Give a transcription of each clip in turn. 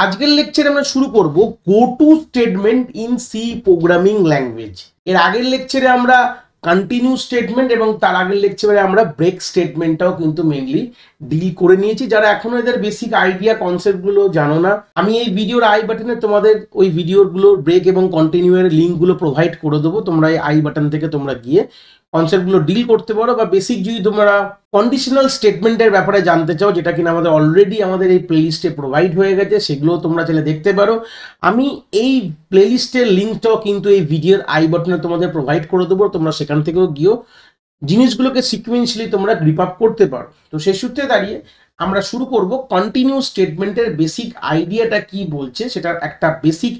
আজকের লেকচারে আমরা শুরু করব go to statement in C programming language. এর আগের লেকচারে আমরা কন্টিনিউ স্টেটমেন্ট এবং তার আগের লেকচারে আমরা ব্রেক স্টেটমেন্টটাও কিন্তু মেইনলি ডিল করে নিয়েছি। যারা এখনো এদের বেসিক আইডিয়া কনসেপ্টগুলো জানো না, আমি এই ভিডিওর আই বাটনে তোমাদের ওই ভিডিওগুলো ব্রেক এবং কন্টিনিউ এর লিঙ্কগুলো প্রোভাইড করে দেবো। তোমরা এই আই বাটন থেকে তোমরা গিয়ে কনসেপ্টগুলো ডিল করতে পারো, বা বেসিক যদি তোমরা কন্ডিশনাল স্টেটমেন্টের ব্যাপারে জানতে চাও, যেটা কিনা আমাদের অলরেডি আমাদের এই প্লেলিস্টে প্রোভাইড হয়ে গেছে, সেগুলো তোমরা চাইলে দেখতে পারো। আমি এই প্লেলিস্টের লিঙ্কটাও কিন্তু এই ভিডিওর আই বাটনে তোমাদের প্রোভাইড করে দেবো, তোমরা সেখান থেকেও গিয়েও জিনিসগুলোকে সিকুয়েন্সিয়ালি তোমরা গ্রিপ আপ করতে পারো। তো সেই সূত্রে দাঁড়িয়ে আমরা শুরু করব কন্টিনিউ স্টেটমেন্টের বেসিক আইডিয়াটা কি বলছে সেটার একটা বেসিক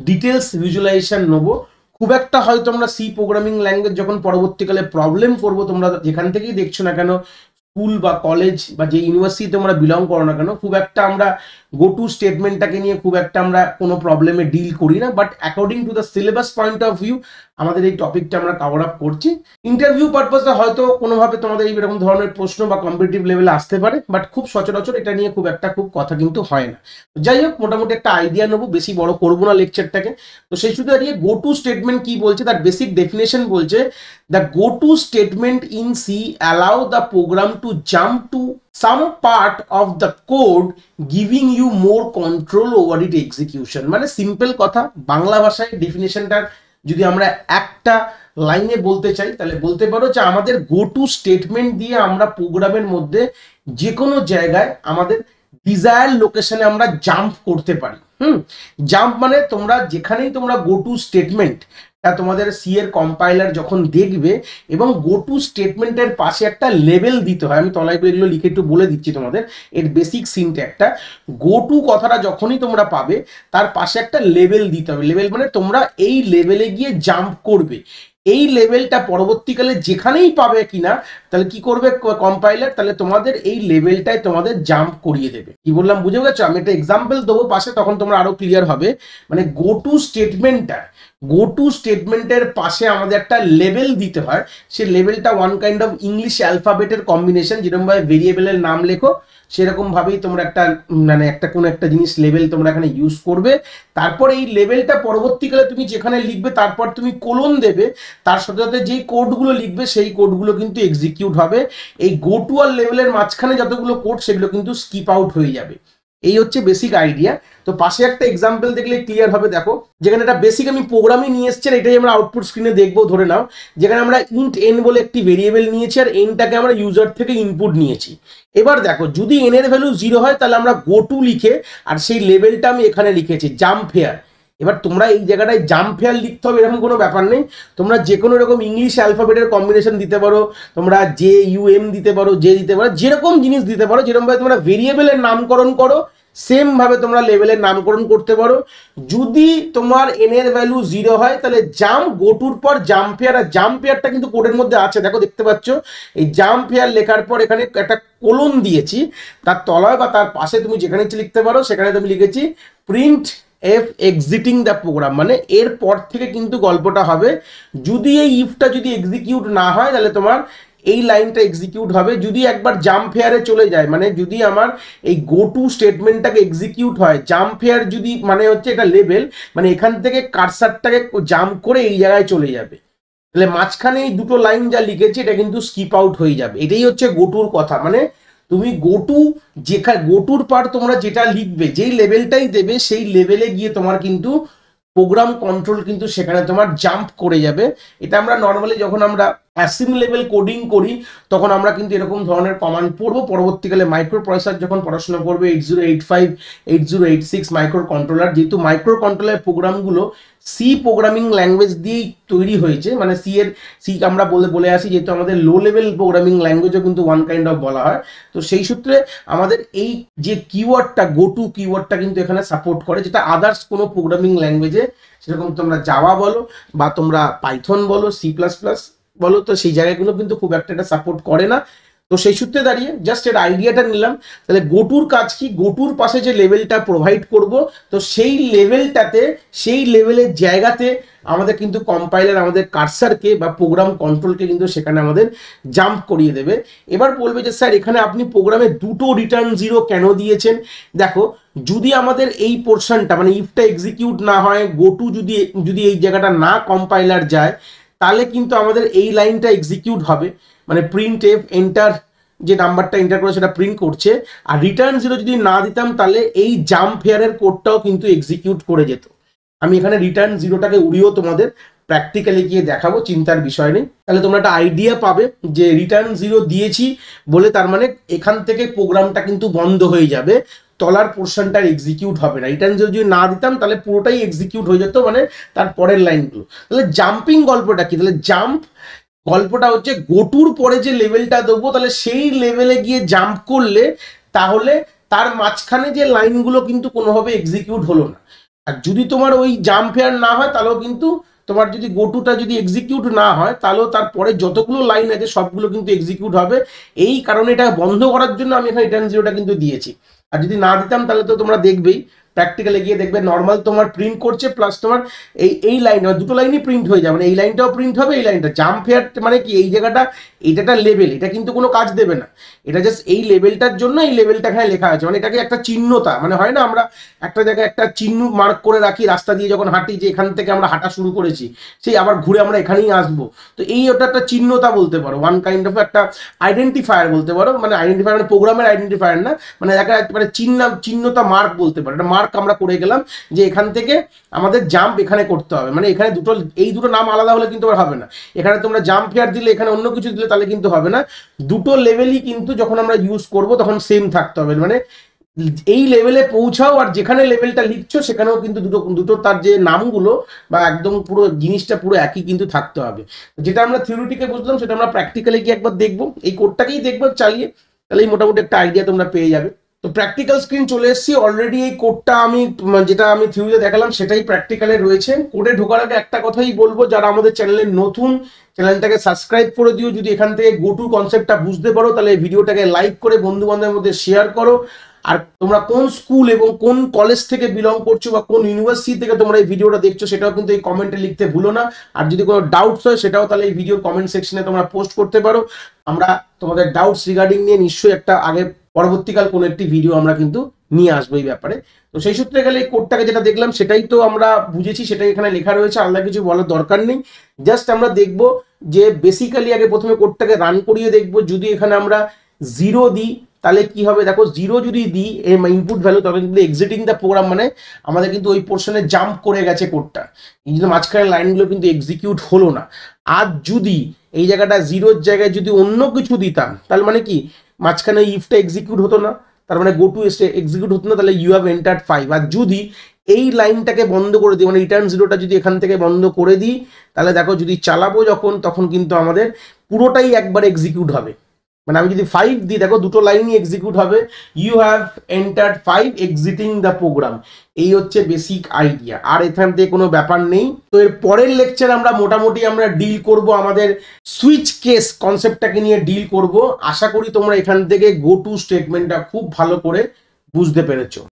ডিটেলস ভিজুয়ালাইজেশন নেবো। খুব একটা হয়তো আমরা সি প্রোগ্রামিং ল্যাঙ্গুয়েজ যখন পরবর্তীকালে প্রবলেম করবো, তোমরা যেখান থেকেই দেখছো না কেন, স্কুল বা কলেজ বা যে ইউনিভার্সিটি তোমরা বিলং করো না কেন, খুব একটা আমরা গো টু স্টেটমেন্টটাকে নিয়ে খুব একটা আমরা কোনো প্রবলেমে ডিল করি না। But according to the syllabus point of view আমাদের এই টপিকটা আমরা কভার আপ করছি। ইন্টারভিউ পারপাসে হয়তো কোনোভাবে তোমাদের এইরকম ধরনের প্রশ্ন বা কম্পিটিটিভ লেভেলে আসতে পারে, বাট খুব সচরাচর এটা নিয়ে খুব একটা কথা কিন্তু হয় না। যাই হোক, মোটামুটি একটা আইডিয়া নেবো, বেশি বড় করবো না লেকচারটাকে। তো সেই সূত্রে দাঁড়িয়ে গো টু স্টেটমেন্ট কি বলছে, তার বেসিক ডেফিনেশন বলছে, the go to statement in C allow the program to jump to some part of the code giving you more control over its execution। মানে সিম্পল কথা, বাংলা ভাষায় ডেফিনেশনটা যদি আমরা একটা লাইনে বলতে চাই তাহলে বলতে পারো যে আমাদের গো টু স্টেটমেন্ট দিয়ে আমরা প্রোগ্রামের মধ্যে যে কোনো জায়গায় আমাদের ডিজায়ার লোকেশনে আমরা জাম্প করতে পারি। জাম্প মানে তোমরা যেখানেই তোমরা গো টু স্টেটমেন্ট তোমাদের সি এর কম্পাইলার যখন দেখবে এবং গো টু স্টেটমেন্টের পাশে একটা লেভেল দিতে হয়। আমি তলায় এগুলো লিখে একটু বলে দিচ্ছি তোমাদের, এর বেসিক সিনট্যাক্সটা। গো টু কথাটা যখনই তোমরা পাবে তার পাশে একটা লেভেল দিতে হবে। লেভেল মানে তোমরা এই লেভেলে গিয়ে জাম্প করবে। এই লেভেলটা পরবর্তীকালে যেখানেই পাবে কিনা, তাহলে কি করবে কম্পাইলার, তাহলে তোমাদের এই লেভেলটায় তোমাদের জাম্প করিয়ে দেবে। কি বললাম বুঝে গেছো? আমি একটা এক্সাম্পল দেবো পাশে, তখন তোমরা আরো ক্লিয়ার হবে। মানে গো টু স্টেটমেন্টের পাশে আমাদের একটা লেভেল দিতে হয়। সেই লেভেলটা ওয়ান কাইন্ড অফ ইংলিশ অ্যালফাবেটের কম্বিনেশন। যেরকম ভাবে ভেরিয়েবলের নাম লেখো, সেরকম ভাবেই তোমরা একটা মানে একটা কোনো একটা জিনিস লেভেল তোমরা এখানে ইউজ করবে। তারপর এই লেভেলটা পরবর্তীকালে তুমি যেখানে লিখবে তারপর তুমি কোলন দেবে, তার সাথে সাথে যেই কোডগুলো লিখবে সেই কোডগুলো কিন্তু এক্সিকিউট হবে। এই গো টু আর লেভেলের মাঝখানে যতগুলো কোড সেগুলো কিন্তু স্কিপ আউট হয়ে যাবে। এই হচ্ছে বেসিক আইডিয়া। তো পাশে একটা এক্সাম্পল দেখলে ক্লিয়ার হবে। দেখো, যেখানে একটা বেসিক আমি প্রোগ্রামই নিয়ে এসেছি, এটাই আমরা আউটপুট স্ক্রিনে দেখবো। ধরে নাও যেখানে আমরা ইন্ট এন বলে একটি ভেরিয়েবল নিয়েছি আর এনটাকে আমরা ইউজার থেকে ইনপুট নিয়েছি। এবার দেখো, যদি এন এর ভ্যালু 0 হয় তাহলে আমরা গো টু লিখে আর সেই লেভেলটা আমি এখানে লিখেছি জাম্প হেয়ার। এবার তোমরা এই জায়গাটায় জাম্প হেয়ার লিখতে হবে এরকম কোনো ব্যাপার নেই। তোমরা যে কোনো রকম ইংলিশ অ্যালফাবেটের কম্বিনেশন দিতে পারো, তোমরা জে ইউ এম দিতে পারো, জে দিতে পারো, যেরকম জিনিস দিতে পারো। যেরকমভাবে তোমরা ভেরিয়েবলের নামকরণ করো সেম ভাবে তোমরা লেভেলের নামকরণ করতে পারো। যদি তোমার এন এর ভ্যালু 0 হয় তাহলে জাম্প, গো টুর পর জাম্প হেয়ার। আর জাম্প হেয়ারটা কিন্তু কোডের মধ্যে আছে, দেখো দেখতে পাচ্ছ। এই জাম্প হেয়ার লেখার পর এখানে একটা কোলন দিয়েছি, তার তলায় বা তার পাশে তুমি যেখানে লিখতে পারো সেখানে তুমি লিখেছি print f exiting the program. মানে এর পর থেকে কিন্তু গল্পটা হবে, যদি এই ইফটা যদি এক্সিকিউট না হয় তাহলে তোমার এই লাইনটা এক্সিকিউট হবে। যদি একবার জাম্প হেয়ারে চলে যায়, মানে যদি আমার এই গো টু স্টেটমেন্টটাকে এক্সিকিউট হয়, জাম্প হেয়ার যদি মানে হচ্ছে এটা লেভেল, মানে এখান থেকে কার্সারটাকে জাম্প করে এই জায়গায় চলে যাবে। তাহলে মাঝখানে এই দুটো লাইন যা লিখেছি এটা কিন্তু স্কিপ আউট হয়ে যাবে। এটাই হচ্ছে গো টুর কথা। মানে তুমি গো টু যেখানে গো টুর পার তোমরা যেটা লিখবে, যেই লেভেলটাই দেবে সেই লেভেলে গিয়ে তোমার কিন্তু প্রোগ্রাম কন্ট্রোল কিন্তু সেখানে তোমার জাম্প করে যাবে। এটা আমরা নর্মালি যখন আমরা অ্যাসেম্বলি লেভেল কোডিং করি তখন আমরা কিন্তু এরকম ধরনের কমান্ড পড়বো। পরবর্তীকালে মাইক্রো প্রসেসর যখন পড়াশোনা করবে 8085 8086 মাইক্রো কন্ট্রোলার, যেহেতু মাইক্রো কন্ট্রোলার প্রোগ্রামগুলো সি প্রোগ্রামিং ল্যাঙ্গুয়েজ দিয়েই তৈরি হয়েছে। মানে সি আমরা বলে আসি, যেহেতু আমাদের লো লেভেল প্রোগ্রামিং ল্যাঙ্গুয়েজও কিন্তু ওয়ান কাইন্ড অফ বলা হয়। তো সেই সূত্রে আমাদের এই যে কিওয়ার্ডটা গো টু কিওয়ার্ডটা কিন্তু এখানে সাপোর্ট করে, যেটা আদার্স কোনো প্রোগ্রামিং ল্যাঙ্গুয়েজে, সেরকম তোমরা জাভা বলো বা তোমরা পাইথন বলো, সি প্লাস প্লাস বলো, তো সেই জায়গাগুলো কিন্তু খুব একটা এটা সাপোর্ট করে না। তো সেই সূত্রে দাঁড়িয়ে জাস্ট এর আইডিয়াটা নিলাম। তাহলে গোটুর কাজ কি, গোটুর পাশে যে লেভেলটা প্রোভাইড করব, তো সেই লেভেলটাতে সেই লেভেলের জায়গাতে আমাদের কিন্তু কম্পাইলার আমাদের কার্সারকে বা প্রোগ্রাম কন্ট্রোলকে কিন্তু সেখানে আমাদের জাম্প করিয়ে দেবে। এবার বলবে যে স্যার এখানে আপনি প্রোগ্রামে দুটো রিটার্ন 0 কেন দিয়েছেন? দেখো, যদি আমাদের এই পোর্শনটা মানে ইফটা এক্সিকিউট না হয়, গো টু যদি এই জায়গাটা না কম্পাইলার যায়, তাহলে কিন্তু আমাদের এই লাইনটা এক্সিকিউট হবে, মানে প্রিন্ট এফ এন্টার যে নাম্বারটা এন্টার করে সেটা প্রিন্ট করছে। আর রিটার্ন 0 যদি না দিতাম তাহলে এই জাম্প হেয়ারের কোডটাও কিন্তু এক্সিকিউট করে যেত। আমি এখানে রিটার্ন 0টাকে উড়িয়েও তোমাদের প্র্যাকটিক্যালি গিয়ে দেখাবো, চিন্তার বিষয় নেই। তাহলে তোমরা একটা আইডিয়া পাবে যে রিটার্ন 0 দিয়েছি বলে তার মানে এখান থেকে প্রোগ্রামটা কিন্তু বন্ধ হয়ে যাবে, তলার পোর্শনটা এক্সিকিউট হবে না। রিটার্ন 0 যদি না দিতাম তাহলে পুরোটাই এক্সিকিউট হয়ে যেত, মানে তার পরের লাইনগুলো। তাহলে জাম্পিং গল্পটা কি? তাহলে জাম্প গল্পটা হচ্ছে গোটুর পরে যে লেভেলটা দেবো তাহলে সেই লেভেলে গিয়ে জাম্প করলে তাহলে তার মাঝখানে যে লাইনগুলো কিন্তু কোনোভাবে এক্সিকিউট হলো না। আর যদি তোমার ওই জাম্প হেয়ার না হয় তাহলেও কিন্তু তোমার যদি গোটুটা যদি এক্সিকিউট না হয় তাহলেও তারপরে যতগুলো লাইন আছে সবগুলো কিন্তু এক্সিকিউট হবে। এই কারণে এটা বন্ধ করার জন্য আমি এখানে রিটার্ন 0টা কিন্তু দিয়েছি। আর যদি না দিতাম তাহলে তো তোমরা দেখবেই, প্র্যাকটিক্যালে গিয়ে দেখবে নর্মাল তোমার প্রিন্ট করছে প্লাস তোমার এই লাইন দুটো লাইনই প্রিন্ট হয়ে যাবে, মানে এই লাইনটাও প্রিন্ট হবে, এই লাইনটা জাম্প হেয়ার মানে কি এই জায়গাটা এটা লেভেল, এটা কিন্তু কোনো কাজ দেবে না, এটা জাস্ট এই লেভেলটার জন্য এই লেভেলটা এখানে লেখা আছে, মানে এটাকে একটা চিহ্নতা, মানে হয় না আমরা একটা জায়গায় একটা চিহ্ন মার্ক করে রাখি রাস্তা দিয়ে যখন হাঁটি যে এখান থেকে আমরা হাঁটা শুরু করেছি, সেই আবার ঘুরে আমরা এখানেই আসবো। তো এই ওটা একটা চিহ্নতা বলতে পারো, ওয়ান কাইন্ড অফ একটা আইডেন্টিফায়ার বলতে পারো, মানে আইডেন্টিফায়ার মানে প্রোগ্রামের আইডেন্টিফায়ার না, মানে একটা মানে চিহ্নতা মার্ক বলতে পারো, এটা মার্ক আমরা করে গেলাম যে এখান থেকে আমাদের জাম্প এখানে করতে হবে, মানে এখানে এই দুটো নাম আলাদা হলে কিন্তু আর হবে না। এখানে তোমরা জাম্প হেয়ার দিলে এখানে অন্য কিছু দিলে তাহলে কিন্তু হবে না, দুটো লেভেলই কিন্তু যখন আমরা ইউজ করব তখন সেম থাকতে হবে, মানে এই লেভেলে পৌঁছাও আর যেখানে লেভেলটা লিখছো সেখানেও কিন্তু দুটো তার যে নামগুলো বা একদম পুরো জিনিসটা পুরো একই কিন্তু থাকতে হবে। যেটা আমরা থিওরিটিকে বুঝলাম সেটা আমরা প্র্যাকটিক্যালি কি একবার দেখবো, এই কোডটাকেই দেখবো চালিয়ে, তাহলেই মোটামুটি একটা আইডিয়া তোমরা পেয়ে যাবে। তো প্র্যাকটিক্যাল স্ক্রিন চলে এসেছি অলরেডি, এই কোডটা যেটা আমি থিওরিতে দেখালাম সেটাই প্র্যাকটিক্যালে রয়েছে। কোডে ঢোকার আগে একটা কথাই বলবো, যারা আমাদের চ্যানেলে নতুন চ্যানেলটাকে সাবস্ক্রাইব করে দিও, যদি এখান থেকে গো টু কনসেপ্টটা বুঝতে পারো তাহলে ভিডিওটাকে লাইক করে বন্ধু বান্ধবের মধ্যে শেয়ার করো। আর তোমরা কোন স্কুল এবং কোন কলেজ থেকে বিলং করছো বা কোন ইউনিভার্সিটি থেকে তোমরা এই ভিডিওটা দেখছো সেটাও কিন্তু এই কমেন্টে লিখতে ভুলো না। আর যদি কোনো ডাউটস হয় সেটাও তাহলে এই ভিডিওর কমেন্ট সেকশনে তোমরা পোস্ট করতে পারো, আমরা তোমাদের ডাউটস রিগার্ডিং নিয়ে নিশ্চয়ই একটা আগে পরবর্তীকাল কোনো একটি ভিডিও আমরা কিন্তু নিয়ে আসবো এই ব্যাপারে। তো সেই সূত্রে গেলে এই কোডটাকে যেটা দেখলাম সেটাই তো আমরা বুঝেছি, সেটাই এখানে লেখা রয়েছে, আলাদা কিছু বলার দরকার নেই। জাস্ট আমরা দেখবো যে বেসিক্যালি আগে প্রথমে কোডটাকে রান করিয়ে দেখবো, যদি এখানে আমরা 0 দিই তাহলে কি হবে, দেখো 0 যদি দিই ইনপুট ভ্যালু তখন কিন্তু এক্সিটিং দ্য প্রোগ্রাম, মানে আমাদের কিন্তু ওই পোর্শনে জাম্প করে গেছে কোডটা, এই জন্য মাঝখানে লাইনগুলো কিন্তু এক্সিকিউট হলো না। আর যদি এই জায়গাটা 0-র জায়গায় যদি অন্য কিছু দিতাম তাহলে মানে কি মাঝখানে ইফটা এক্সিকিউট হতো না, তার মানে গো টু এক্সিকিউট হতো না, তাহলে ইউ হ্যাভ এন্টার্ড 5। আর যদি এই লাইনটাকে বন্ধ করে দিই, মানে রিটার্ন 0টা যদি এখান থেকে বন্ধ করে দিই তাহলে দেখো যদি চালাবো যখন তখন কিন্তু আমাদের পুরোটাই একবার এক্সিকিউট হবে, মানে আমি যদি 5 দিই দেখো দুটো লাইনই এক্সিকিউট হবে, you have entered 5 exiting the program. এই হচ্ছে বেসিক আইডিয়া, আর এখান থেকে কোনো ব্যাপার নেই। তো এর পরের লেকচার আমরা মোটামুটি আমরা ডিল করব আমাদের সুইচ কেস কনসেপ্টটাকে নিয়ে ডিল করব। আশা করি তোমরা এখান থেকে গো টু স্টেটমেন্টটা খুব ভালো করে বুঝতে পেরেছো।